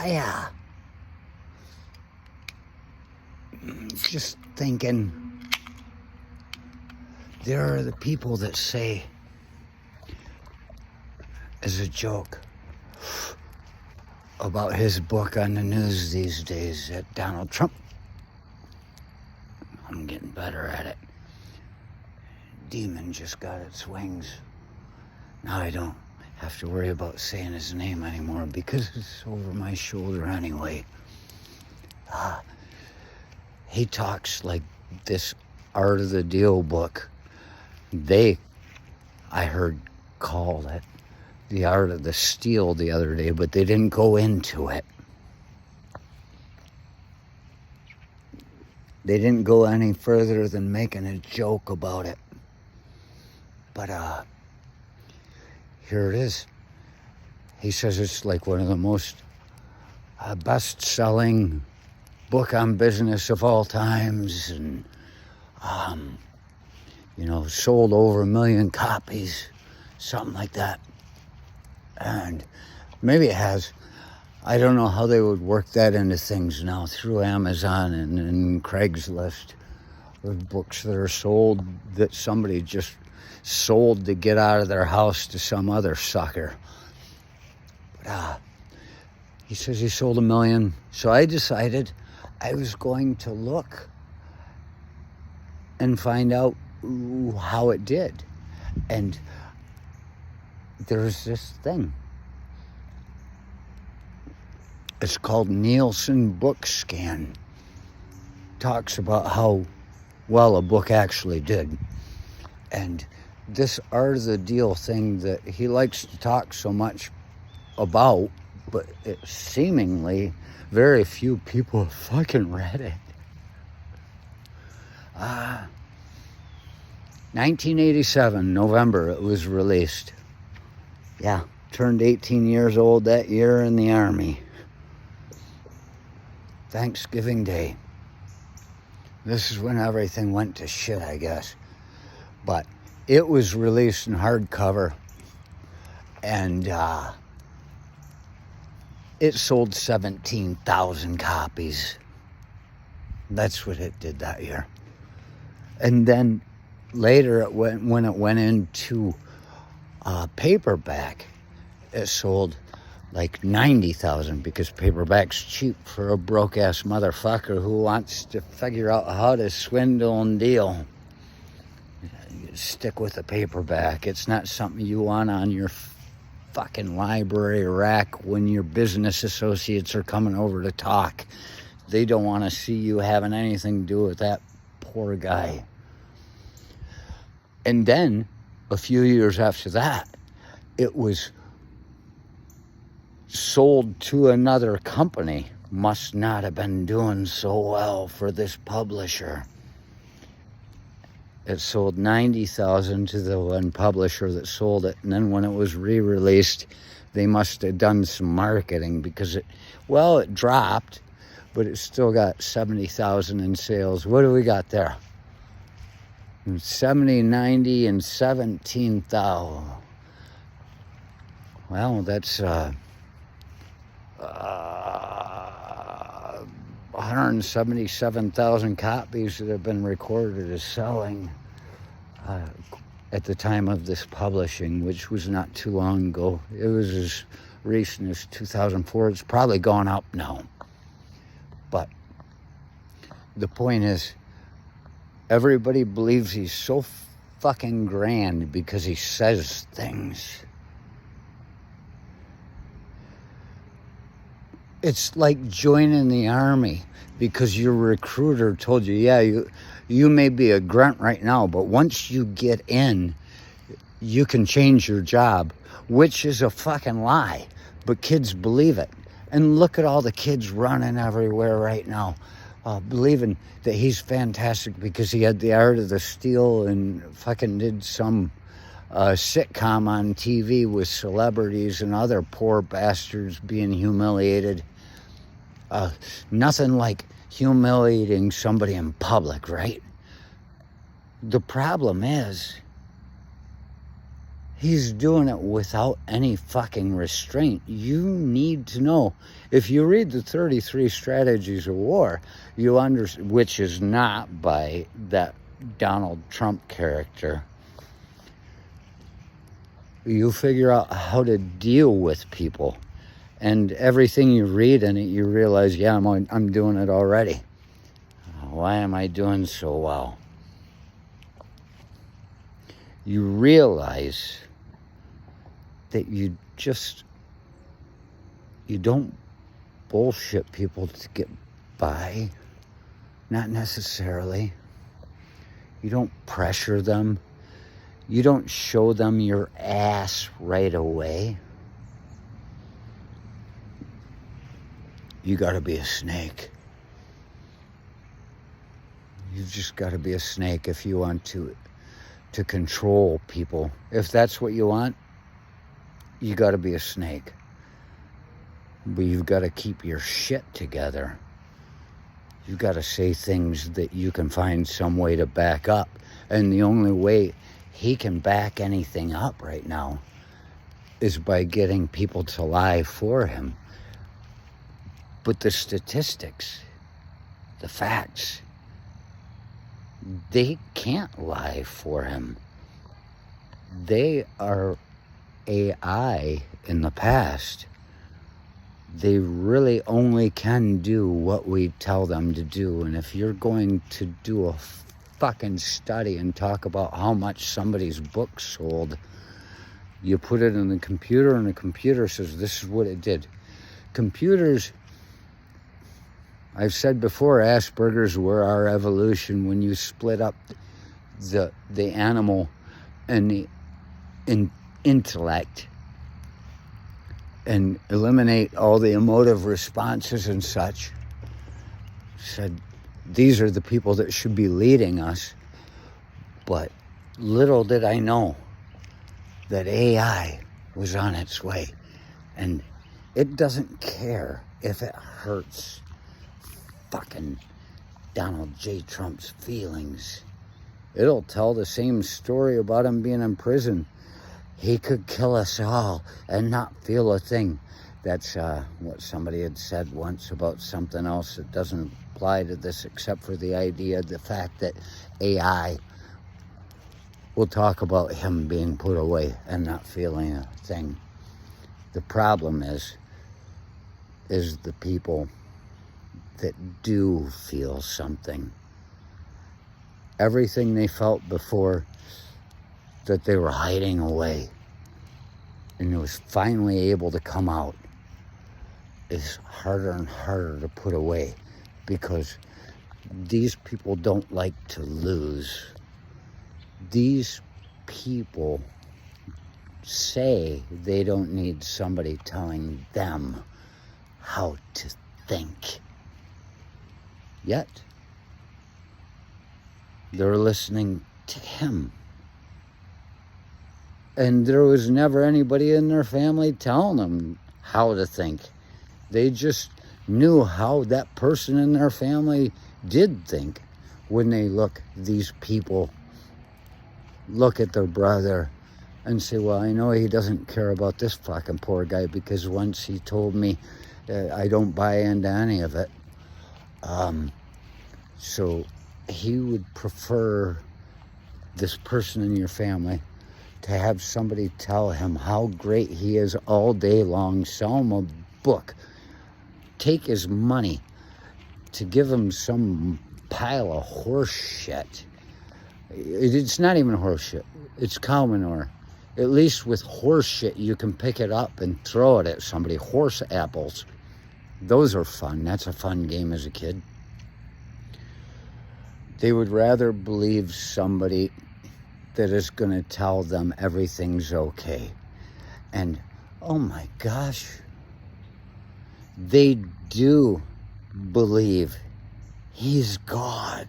I just thinking, there are the people that say, as a joke, about his book on the news these days, that Donald Trump, I'm getting better at it, demon just got its wings. Now I don't have to worry about saying his name anymore because it's over my shoulder anyway. He talks like this Art of the Deal book, I heard, called it The Art of the Steal the other day, but they didn't go into it. They didn't go any further than making a joke about it. But here it is. He says it's like one of the most best-selling book on business of all times, and sold over 1 million copies, something like that. And maybe it has. I don't know how they would work that into things now through Amazon and Craigslist, with books that are sold that somebody just sold to get out of their house to some other sucker. But he says he sold 1 million. So I decided I was going to look and find out how it did. And there's this thing. It's called Nielsen Book Scan. Talks about how well a book actually did. And this Art of the Deal thing that he likes to talk so much about, but it seemingly very few people have fucking read it. 1987, November, it was released. Yeah, turned 18 years old that year in the Army. Thanksgiving Day. This is when everything went to shit, I guess. But it was released in hardcover, and it sold 17,000 copies. That's what it did that year. And then later, when it went into paperback, it sold like 90,000, because paperback's cheap for a broke-ass motherfucker who wants to figure out how to swindle and deal. You stick with the paperback. It's not something you want on your fucking library rack when your business associates are coming over to talk. They don't want to see you having anything to do with that poor guy. And then, a few years after that, it was sold to another company. Must not have been doing so well for this publisher. It sold 90,000 to the one publisher that sold it, and then when it was re-released, they must have done some marketing, because it dropped, but it still got 70,000 in sales. What do we got there? 70, 90, and 17,000. Well, that's 177,000 copies that have been recorded as selling at the time of this publishing, which was not too long ago. It was as recent as 2004. It's probably gone up now. But the point is, everybody believes he's so fucking grand because he says things. It's like joining the Army because your recruiter told you, yeah, you may be a grunt right now, but once you get in, you can change your job, which is a fucking lie. But kids believe it. And look at all the kids running everywhere right now, believing that he's fantastic because he had the Art of the Steal and fucking did some sitcom on TV with celebrities and other poor bastards being humiliated. Nothing like humiliating somebody in public, right? The problem is, He's doing it without any fucking restraint. You need to know. If you read the 33 Strategies of War, you understand, which is not by that Donald Trump character, you figure out how to deal with people. And everything you read in it, you realize, yeah, I'm doing it already. Why am I doing so well? You realize that you don't bullshit people to get by. Not necessarily. You don't pressure them. You don't show them your ass right away. You gotta be a snake. You just gotta be a snake if you want to control people. If that's what you want, you got to be a snake. But you've got to keep your shit together. You've got to say things that you can find some way to back up. And the only way he can back anything up right now is by getting people to lie for him. But the statistics, the facts, they can't lie for him. They are AI in the past. They really only can do what we tell them to do. And if you're going to do a fucking study and talk about how much somebody's book sold, you put it in the computer and the computer says this is what it did. Computers, I've said before, Asperger's were our evolution. When you split up the animal and the intellect and eliminate all the emotive responses and such, said these are the people that should be leading us. But little did I know that AI was on its way, and it doesn't care if it hurts fucking Donald J. Trump's feelings. It'll tell the same story about him being in prison. He could kill us all and not feel a thing. That's what somebody had said once about something else that doesn't apply to this, except for the idea, the fact that AI will talk about him being put away and not feeling a thing. The problem is the people that do feel something. Everything they felt before that they were hiding away and it was finally able to come out is harder and harder to put away, because these people don't like to lose. These people say they don't need somebody telling them how to think. Yet, they're listening to him. And there was never anybody in their family telling them how to think. They just knew how that person in their family did think. When these people look at their brother and say, well, I know he doesn't care about this fucking poor guy because once he told me I don't buy into any of it. So he would prefer this person in your family to have somebody tell him how great he is all day long, sell him a book, take his money to give him some pile of horse shit. It's not even horse shit, it's cow manure. At least with horse shit, you can pick it up and throw it at somebody. Horse apples, those are fun. That's a fun game as a kid. They would rather believe somebody that is going to tell them everything's okay. And, oh my gosh, they do believe he's God.